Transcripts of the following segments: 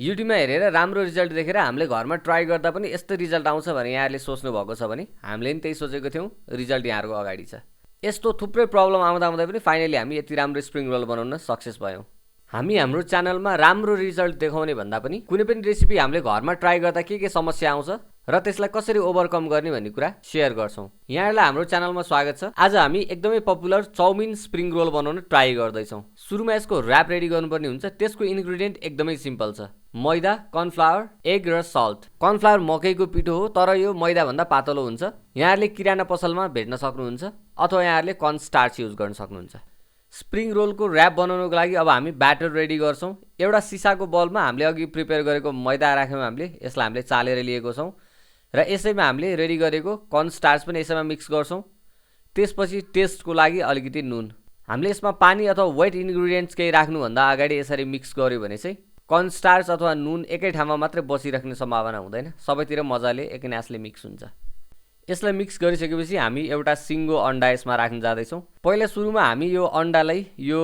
युट्युबमा हेरेर राम्रो रिजल्ट देखेर हामीले घरमा ट्राई गर्दा पनि यस्तो रिजल्ट आउँछ भने यहाँहरूले सोच्नु भएको छ भने हामीले पनि त्यही सोचेको थियौँ। रिजल्ट यहाँहरूको अगाडि छ। यस्तो थुप्रै प्रब्लम आउँदा पनि फाइनली हामी यति राम्रो स्प्रिङ रोल बनाउन सक्सेस भयौँ। हामी हाम्रो च्यानलमा राम्रो रिजल्ट देखाउने भन्दा पनि कुनै पनि रेसिपी हामीले घरमा ट्राई गर्दा के समस्या आउँछ र त्यसलाई कसरी ओभरकम गर्ने भन्ने कुरा शेयर गर्छौँ। यहाँहरूलाई हाम्रो च्यानलमा स्वागत छ। आज हामी एकदमै पपुलर चाउमिन स्प्रिङ रोल बनाउन ट्राई गर्दैछौँ। सुरुमा यसको र्याप रेडी गर्नुपर्ने हुन्छ। त्यसको इन्ग्रेडियन्ट एकदमै सिम्पल छ। मैदा, कर्नफ्लावर, एग र सल्ट। कर्नफ्लावर मकैको पिठो हो, तर यो मैदा भन्दा पातलो हुन्छ। यहाँहरूले किराना पसलमा भेट्न सक्नुहुन्छ अथवा यहाँहरूले कर्न स्टार्च युज गर्न सक्नुहुन्छ। स्प्रिङ रोलको र्याप बनाउनको लागि अब हामी ब्याटर रेडी गर्छौँ। एउटा सिसाको बलमा हामीले अघि प्रिपेयर गरेको मैदा राख्यौँ। यसलाई हामीले चालेर लिएको छौँ र यसैमा हामीले रेडी गरेको कर्न स्टार्च पनि यसैमा मिक्स गर्छौँ। त्यसपछि टेस्टको लागि अलिकति नुन। हामीले यसमा पानी अथवा वेट इन्ग्रेडियन्ट्स केही राख्नुभन्दा अगाडि यसरी मिक्स गर्यो भने चाहिँ कर्न स्टार्च अथवा नुन एकै ठाउँमा मात्रै बसिराख्ने सम्भावना हुँदैन, सबैतिर मजाले एकनासले मिक्स हुन्छ। यसलाई मिक्स गरिसकेपछि हामी एउटा सिङ्गो अन्डा यसमा राख्न जाँदैछौँ। पहिला सुरुमा हामी यो अन्डालाई यो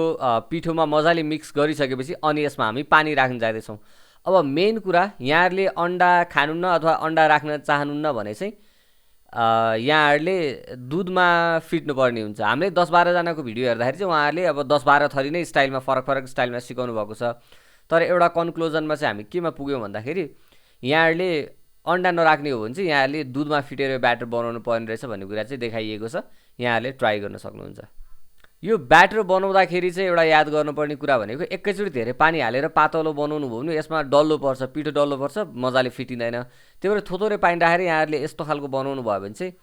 पिठोमा मजाले मिक्स गरिसकेपछि अनि यसमा हामी पानी राख्न जाँदैछौँ। अब मेन कुरा, यहाँहरूले अन्डा खानुहुन्न अथवा अन्डा राख्न चाहनुहुन्न भने चाहिँ यहाँहरूले दुधमा फिट्नुपर्ने हुन्छ। हामीले 10-12 जनाको भिडियो हेर्दाखेरि चाहिँ उहाँहरूले अब 10-12 थरी नै स्टाइलमा फरक स्टाइलमा सिकाउनु भएको छ। तर एउटा कन्क्लुजनमा चाहिँ हामी केमा पुग्यौँ भन्दाखेरि यहाँहरूले अन्डा नराख्ने हो भने चाहिँ यहाँहरूले दुधमा फिटेर ब्याटर बनाउनु पर्ने रहेछ भन्ने कुरा चाहिँ देखाइएको छ। यहाँहरूले ट्राई गर्न सक्नुहुन्छ। यो ब्याटर बनाउँदाखेरि चाहिँ एउटा याद गर्नुपर्ने कुरा भनेको एकैचोटि धेरै पानी हालेर पातलो बनाउनु भयो भने यसमा डल्लो पर्छ, पिठो डल्लो पर्छ, मजाले फिटिँदैन। त्यही भएर थोरै पानी राखेर यहाँहरूले यस्तो खालको बनाउनु भयो भने चाहिँ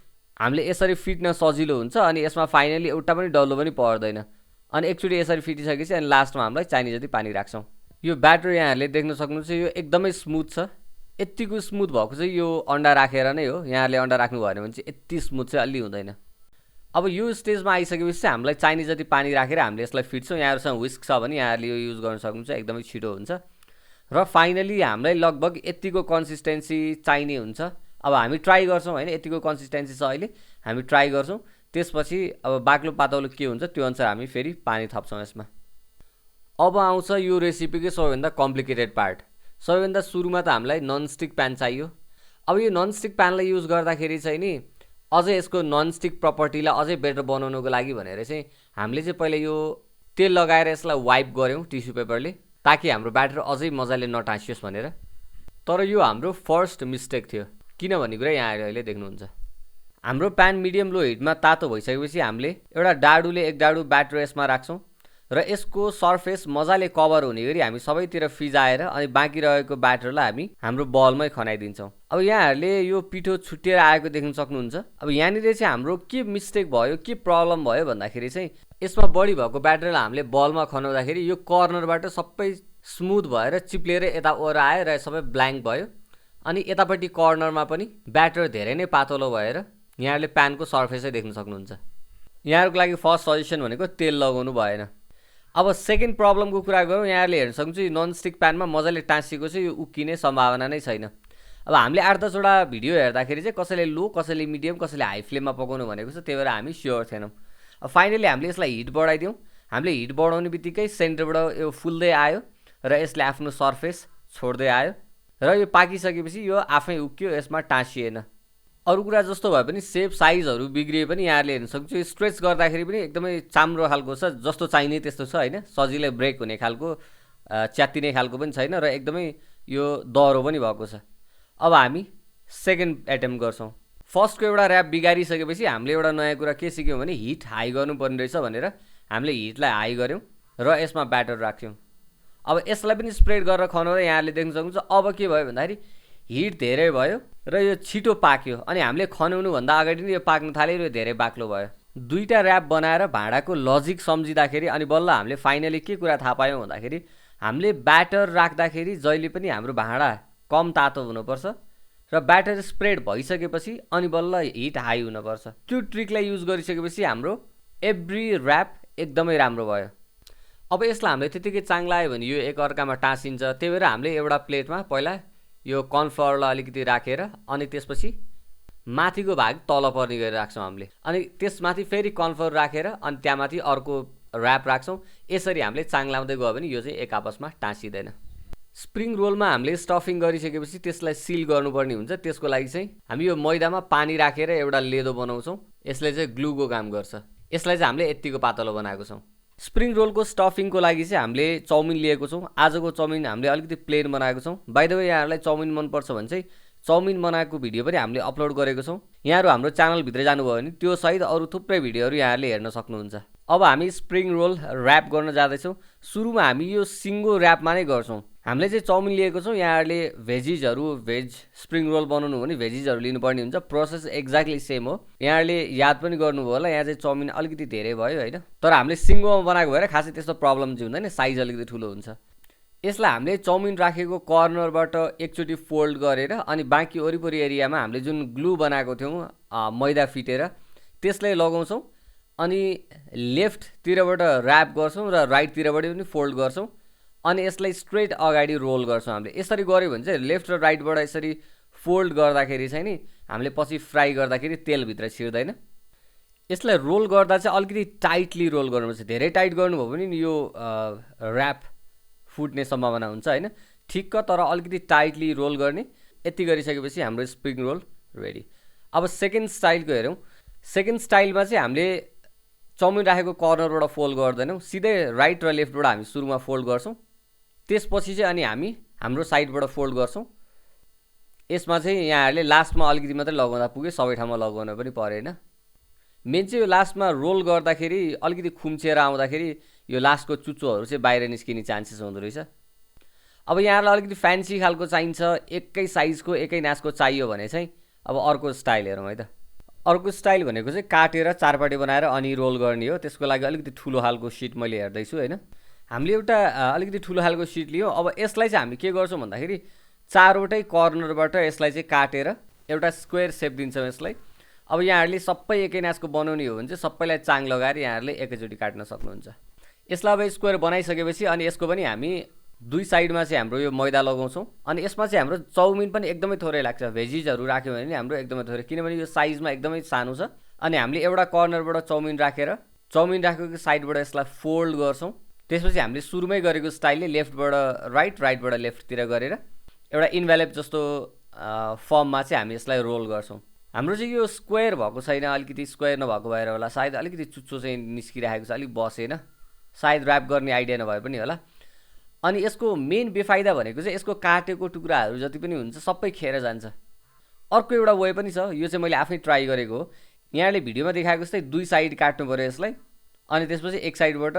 हामीले यसरी फिट्न सजिलो हुन्छ अनि यसमा फाइनली एउटा पनि डल्लो पनि पर्दैन। अनि एकचोटि यसरी फिटिसकेपछि अनि लास्टमा हामीलाई चाहिने जति पानी राख्छौँ। यो ब्याटर यहाँहरूले देख्न सक्नुहुन्छ, यो एकदमै स्मुथ छ। यतिको स्मुथ भएको चाहिँ यो अन्डा राखेर नै हो। यहाँहरूले अन्डा राख्नु भयो भने चाहिँ यति स्मुथ चाहिँ अलि हुँदैन। अब यो स्टेजमा आइसकेपछि चाहिँ हामीलाई चाहिने जति पानी राखेर हामीले यसलाई फिट्छौँ। यहाँहरूसँग विस्क छ भने यहाँहरूले यो युज गर्न सक्नुहुन्छ, एकदमै छिटो हुन्छ। र फाइनली हामीलाई लगभग यतिको कन्सिस्टेन्सी चाहिने हुन्छ। अब हामी ट्राई गर्छौँ होइन, यतिको कन्सिस्टेन्सी छ अहिले, हामी ट्राई गर्छौँ। त्यसपछि अब बाक्लो पातलो के हुन्छ त्यो अनुसार हामी फेरि पानी थप्छौँ यसमा। अब आउँछ यो रेसिपीकै सबैभन्दा कम्प्लिकेटेड पार्ट। सबैभन्दा सुरुमा त हामीलाई ननस्टिक प्यान चाहियो। अब यो ननस्टिक प्यानलाई युज गर्दाखेरि चाहिँ नि अझै यसको ननस्टिक प्रपर्टीलाई अझै बेटर बनाउनुको लागि भनेर चाहिँ हामीले चाहिँ पहिला यो तेल लगाएर यसलाई वाइप गऱ्यौँ टिस्यु पेपरले, ताकि हाम्रो ब्याटर अझै मजाले नटाँसियोस् भनेर। तर यो हाम्रो फर्स्ट मिस्टेक थियो। किन भन्ने कुरा यहाँ अहिले देख्नुहुन्छ। हाम्रो प्यान मिडियम लो हिटमा तातो भइसकेपछि हामीले एउटा डाडुले एक डाडु ब्याटर यसमा राख्छौँ र यसको सर्फेस मजाले कभर हुने गरी हामी सबैतिर फिजाएर अनि बाँकी रहेको ब्याटरलाई हामी हाम्रो बलमै खनाइदिन्छौँ। अब यहाँहरूले यो पिठो छुट्टिएर आएको देख्न सक्नुहुन्छ। अब यहाँनिर चाहिँ हाम्रो के मिस्टेक भयो, के प्रब्लम भयो भन्दाखेरि चाहिँ यसमा बढी भएको ब्याटरलाई हामीले बलमा खनाउँदाखेरि यो कर्नरबाट सबै स्मुथ भएर चिप्लेर यता ओर आयो र सबै ब्ल्याङ्क भयो। अनि यतापट्टि कर्नरमा पनि ब्याटर धेरै नै पातलो भएर यहाँहरूले प्यानको सर्फेसै देख्न सक्नुहुन्छ। यहाँहरूको लागि फर्स्ट सजेसन भनेको तेल लगाउनु भएन। अब सेकेन्ड प्रब्लमको कुरा गरौँ। यहाँहरूले हेर्न सक्नुहुन्छ यो ननस्टिक प्यानमा मजाले टाँसिएको छ, यो उक्किने सम्भावना नै छैन। अब हामीले 8-10 वटा भिडियो हेर्दाखेरि चाहिँ कसैले लो, कसैले मिडियम, कसैले हाई फ्लेममा पकाउनु भनेको छ। त्यही भएर हामी स्योर थिएनौँ। अब फाइनली हामीले यसलाई हिट बढाइदियौँ। हामीले हिट बढाउने बित्तिकै सेन्टरबाट यो फुल्दै आयो र यसले आफ्नो सर्फेस छोड्दै आयो र यो पाकिसकेपछि यो आफै उक्क्यो, यसमा टाँसिएन। अरू कुरा जस्तो भए पनि सेप साइजहरू बिग्रिए पनि यहाँहरूले हेर्न सक्नुहुन्छ स्ट्रेच गर्दाखेरि पनि एकदमै चाम्रो खालको छ, जस्तो चाहिने त्यस्तो छ होइन। सजिलै ब्रेक हुने खालको, च्यात्तिने खालको पनि छैन र एकदमै यो दह्रो पनि भएको छ। अब हामी सेकेन्ड एटेम्प गर्छौँ। फर्स्टको एउटा र्याप बिगारिसकेपछि हामीले एउटा नयाँ कुरा के सिक्यौँ भने हिट हाई गर्नुपर्ने रहेछ भनेर हामीले हिटलाई हाई गऱ्यौँ र यसमा ब्याटर राख्यौँ। अब यसलाई पनि स्प्रेड गरेर खनाउँदा यहाँहरूले देख्न सक्नुहुन्छ अब के भयो भन्दाखेरि हिट धेरै भयो र यो छिटो पाक्यो। अनि हामीले खनाउनुभन्दा अगाडि नै यो पाक्न थाल्यो र यो धेरै बाक्लो भयो। दुईटा र्याप बनाएर भाँडाको लजिक सम्झिँदाखेरि अनि बल्ल हामीले फाइनली के कुरा थाहा पायौँ भन्दाखेरि हामीले ब्याटर राख्दाखेरि जहिले पनि हाम्रो भाँडा कम तातो हुनुपर्छ र ब्याटर स्प्रेड भइसकेपछि अनि बल्ल हिट हाई हुनुपर्छ। त्यो ट्रिकलाई युज गरिसकेपछि हाम्रो एभ्री र्याप एकदमै राम्रो भयो। अब यसलाई हामीले त्यतिकै चाङ्ला आयो भने यो एकअर्कामा टाँसिन्छ। त्यही भएर हामीले एउटा प्लेटमा पहिला यो कर्नफ्लावरलाई अलिकति राखेर अनि त्यसपछि माथिको भाग तल पर्ने गरी राख्छौँ हामीले। अनि त्यसमाथि फेरि कर्नफ्लावर राखेर अनि त्यहाँमाथि अर्को र्याप राख्छौँ। यसरी हामीले चाङ्लाउँदै गयो भने यो चाहिँ एक आपसमा टाँसिँदैन। स्प्रिङ रोलमा हामीले स्टफिङ गरिसकेपछि त्यसलाई सिल गर्नुपर्ने हुन्छ। त्यसको लागि चाहिँ हामी यो मैदामा पानी राखेर एउटा लेदो बनाउँछौँ। यसले चाहिँ ग्लुको काम गर्छ। यसलाई चाहिँ हामीले यत्तिको पातलो बनाएको छौँ। स्प्रिङ रोलको स्टफिङको लागि चाहिँ हामीले चाउमिन लिएको छौँ। आजको चाउमिन हामीले अलिकति प्लेन बनाएको छौँ। बाइ द वे यहाँहरूलाई चाउमिन मनपर्छ भने चाहिँ चाउमिन बनाएको भिडियो पनि हामीले अपलोड गरेको छौँ। यहाँहरू हाम्रो च्यानलभित्र जानुभयो भने त्यो सहित अरू थुप्रै भिडियोहरू यहाँहरूले हेर्न सक्नुहुन्छ। अब हामी स्प्रिङ रोल ऱ्याप गर्न जाँदैछौँ। सुरुमा हामी यो सिङ्गो ऱ्यापमा नै गर्छौँ। हामीले चाहिँ चाउमिन लिएको छौँ। यहाँहरूले भेज स्प्रिङ रोल बनाउनु भने भेजिजहरू लिनुपर्ने हुन्छ। प्रोसेस एक्ज्याक्टली सेम हो। यहाँहरूले याद पनि गर्नुभयो होला, यहाँ चाहिँ चाउमिन अलिकति धेरै भयो होइन, तर हामीले सिङ्गोमा बनाएको भएर खासै त्यस्तो प्रब्लम चाहिँ हुँदैन, साइज अलिकति ठुलो हुन्छ। यसलाई हामीले चाउमिन राखेको कर्नरबाट एकचोटि फोल्ड गरेर अनि बाँकी वरिपरि एरियामा हामीले जुन ग्लु बनाएको थियौँ मैदा फिटेर त्यसलाई लगाउँछौँ अनि लेफ्टतिरबाट ऱ्याप गर्छौँ र राइटतिरबाट पनि फोल्ड गर्छौँ अनि यसलाई स्ट्रेट अगाडि रोल गर्छौँ। हामीले यसरी गऱ्यो भने चाहिँ लेफ्ट र राइटबाट यसरी फोल्ड गर्दाखेरि चाहिँ नि हामीले पछि फ्राई गर्दाखेरि तेलभित्र छिर्दैन। यसलाई रोल गर्दा चाहिँ अलिकति टाइटली रोल गर्नुपर्छ। धेरै टाइट गर्नुभयो भने नि यो ऱ्याप फुट्ने सम्भावना हुन्छ होइन, ठिक्क तर अलिकति टाइटली रोल गर्ने। यति गरिसकेपछि हाम्रो स्प्रिङ रोल रेडी। अब सेकेन्ड स्टाइलको हेरौँ। सेकेन्ड स्टाइलमा चाहिँ हामीले चाउमिन राखेको कर्नरबाट फोल्ड गर्दैनौँ, सिधै राइट र लेफ्टबाट हामी सुरुमा फोल्ड गर्छौँ। त्यसपछि चाहिँ अनि हामी हाम्रो साइडबाट फोल्ड गर्छौँ। यसमा चाहिँ यहाँहरूले लास्टमा अलिकति मात्रै लगाउँदा पुग्यो, सबै ठाउँमा लगाउन पनि परेन। मेन चाहिँ यो लास्टमा रोल गर्दाखेरि अलिकति खुम्चिएर आउँदाखेरि यो लास्टको चुच्चोहरू चाहिँ बाहिर निस्किने चान्सेस हुँदो रहेछ। अब यहाँलाई अलिकति फ्यान्सी खालको चाहिन्छ, एकै साइजको एकै नासको चाहियो भने चाहिँ अब अर्को स्टाइल हेरौँ है त। अर्को स्टाइल भनेको चाहिँ काटेर चारपाटे बनाएर अनि रोल गर्ने हो। त्यसको लागि अलिकति ठुलो खालको सिट मैले हेर्दैछु होइन। हामीले एउटा अलिकति ठुलो खालको सिट लियौँ। अब यसलाई चाहिँ हामी के गर्छौँ भन्दाखेरि चारवटै कर्नरबाट यसलाई चाहिँ काटेर एउटा स्क्वायर सेप दिन्छौँ यसलाई। अब यहाँहरूले सबै एकै नासको बनाउने हो भने चाहिँ सबैलाई चाङ लगाएर यहाँहरूले एकैचोटि काट्न सक्नुहुन्छ। यसलाई अब स्क्वायर बनाइसकेपछि अनि यसको पनि हामी दुई साइडमा चाहिँ हाम्रो यो मैदा लगाउँछौँ अनि यसमा चाहिँ हाम्रो चाउमिन पनि एकदमै थोरै लाग्छ। भेजिजहरू राख्यो भने नि हाम्रो एकदमै थोरै, किनभने यो साइजमा एकदमै सानो छ। अनि हामीले एउटा कर्नरबाट चाउमिन राखेर चाउमिन राखेको साइडबाट यसलाई फोल्ड गर्छौँ। त्यसपछि हामीले सुरुमै गरेको स्टाइलले लेफ्टबाट राइट राइटबाट लेफ्टतिर गरेर एउटा इन्भ्यालेप जस्तो फर्ममा चाहिँ हामी यसलाई रोल गर्छौँ। हाम्रो चाहिँ यो स्क्वायर भएको छैन, अलिकति स्क्वायर नभएको भएर होला, सायद अलिकति चुच्चो चाहिँ निस्किरहेको छ, अलिक बसेन, सायद ऱ्याप गर्ने आइडिया नभए पनि होला। अनि यसको मेन बेफाइदा भनेको चाहिँ यसको काटेको टुक्राहरू जति पनि हुन्छ सबै खेर जान्छ। अर्को एउटा वे पनि छ, यो चाहिँ मैले आफै ट्राई गरेको हो। यहाँले भिडियोमा देखाएको जस्तै दुई साइड काट्नु पऱ्यो यसलाई अनि त्यसपछि एक साइडबाट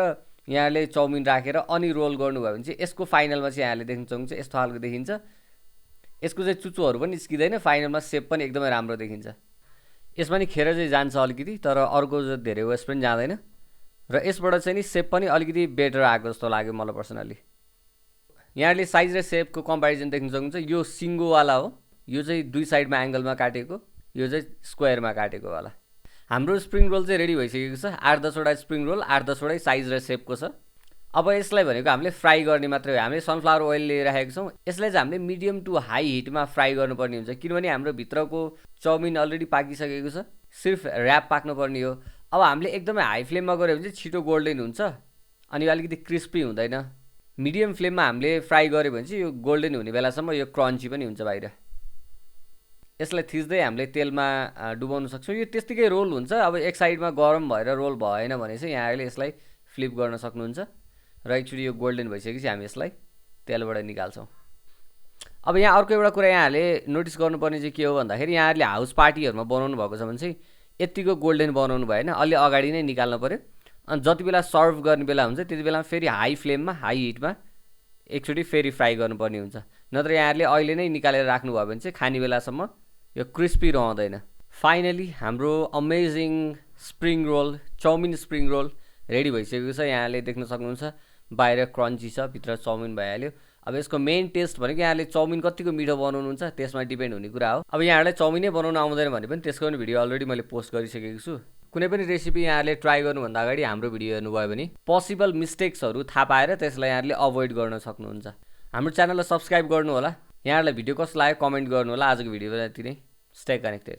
यहाँले चाउमिन राखेर अनि रोल गर्नुभयो भने चाहिँ यसको फाइनलमा चाहिँ यहाँले देख्न सक्नुहुन्छ यस्तो खालको देखिन्छ। यसको चाहिँ चुच्चोहरू पनि निस्किँदैन, फाइनलमा सेप पनि एकदमै राम्रो देखिन्छ। यसमा नि खेर चाहिँ जान्छ अलिकति, तर अर्को धेरै वेस्ट पनि जाँदैन र यसबाट चाहिँ नि सेप पनि अलिकति बेटर आएको जस्तो लाग्यो मलाई पर्सनली। यहाँले साइज र सेपको कम्पेरिजन देख्न सक्नुहुन्छ। यो सिङ्गोवाला हो, यो चाहिँ दुई साइडमा एङ्गलमा काटेको, यो चाहिँ स्क्वायरमा काटेको वाला। हाम्रो स्प्रिङ रोल चाहिँ रेडी भइसकेको छ। 8-10वटा स्प्रिङ रोल 8-10वटै साइज र सेपको छ। अब यसलाई भनेको हामीले फ्राई गर्ने मात्रै हो। हामीले सनफ्लावर ओइल लिइरहेको छौँ। यसलाई चाहिँ हामीले मिडियम टु हाई हिटमा फ्राई गर्नुपर्ने हुन्छ, किनभने हाम्रो भित्रको चाउमिन अलरेडी पाकिसकेको छ, सिर्फ ऱ्याप पाक्नुपर्ने हो। अब हामीले एकदमै हाई फ्लेममा गऱ्यो भने चाहिँ छिटो गोल्डन हुन्छ अनि अलिकति क्रिस्पी हुँदैन। मिडियम फ्लेममा हामीले फ्राई गऱ्यो भने चाहिँ यो गोल्डन हुने बेलासम्म यो क्रन्ची पनि हुन्छ बाहिर। यसलाई थिच्दै हामीले तेलमा डुबाउन सक्छौँ। यो त्यतिकै रोल हुन्छ। अब एक साइडमा गरम भएर रोल भएन भने चाहिँ यहाँले यसलाई फ्लिप गर्न सक्नुहुन्छ र एकचोटि यो गोल्डन भइसकेपछि हामी यसलाई तेलबाट निकाल्छौँ। अब यहाँ अर्को एउटा कुरा यहाँहरूले नोटिस गर्नुपर्ने चाहिँ के हो भन्दाखेरि यहाँहरूले हाउस पार्टीहरूमा बनाउनु भएको छ भने चाहिँ यतिको गोल्डन बनाउनु भएन, अलि अगाडि नै निकाल्नु पऱ्यो। अनि जति बेला सर्भ गर्ने बेला हुन्छ त्यति बेला फेरि हाई फ्लेममा हाई हिटमा एकचोटि फेरि फ्राई गर्नुपर्ने हुन्छ, नत्र यहाँहरूले अहिले नै निकालेर राख्नुभयो भने चाहिँ खाने बेलासम्म यो क्रिस्पी रहँदैन। फाइनली हाम्रो amazing spring roll, chowmein spring roll ready भइसकेको छ। यहाँले देख्न सक्नुहुन्छ बाहिर क्रन्ची छ, भित्र चाउमिन भइहाल्यो। अब यसको मेन टेस्ट भनेको यहाँले चाउमिन कतिको मिठो बनाउनुहुन्छ त्यसमा डिपेन्ड हुने कुरा हो। अब यहाँहरूलाई चाउमिनै बनाउन आउँदैन भने पनि त्यसको पनि भिडियो अलरेडी मैले पोस्ट गरिसकेको छु। कुनै पनि रेसिपी यहाँहरूले ट्राई गर्नुभन्दा अगाडि हाम्रो भिडियो हेर्नुभयो भने पोसिबल मिस्टेक्सहरू थाहा पाएर त्यसलाई यहाँहरूले अभोइड गर्न सक्नुहुन्छ। हाम्रो च्यानललाई सब्सक्राइब गर्नु होला। यहाँहरूलाई भिडियो कस्तो लाग्यो कमेन्ट गर्नु होला। आजको भिडियो यति नै। Stay connected.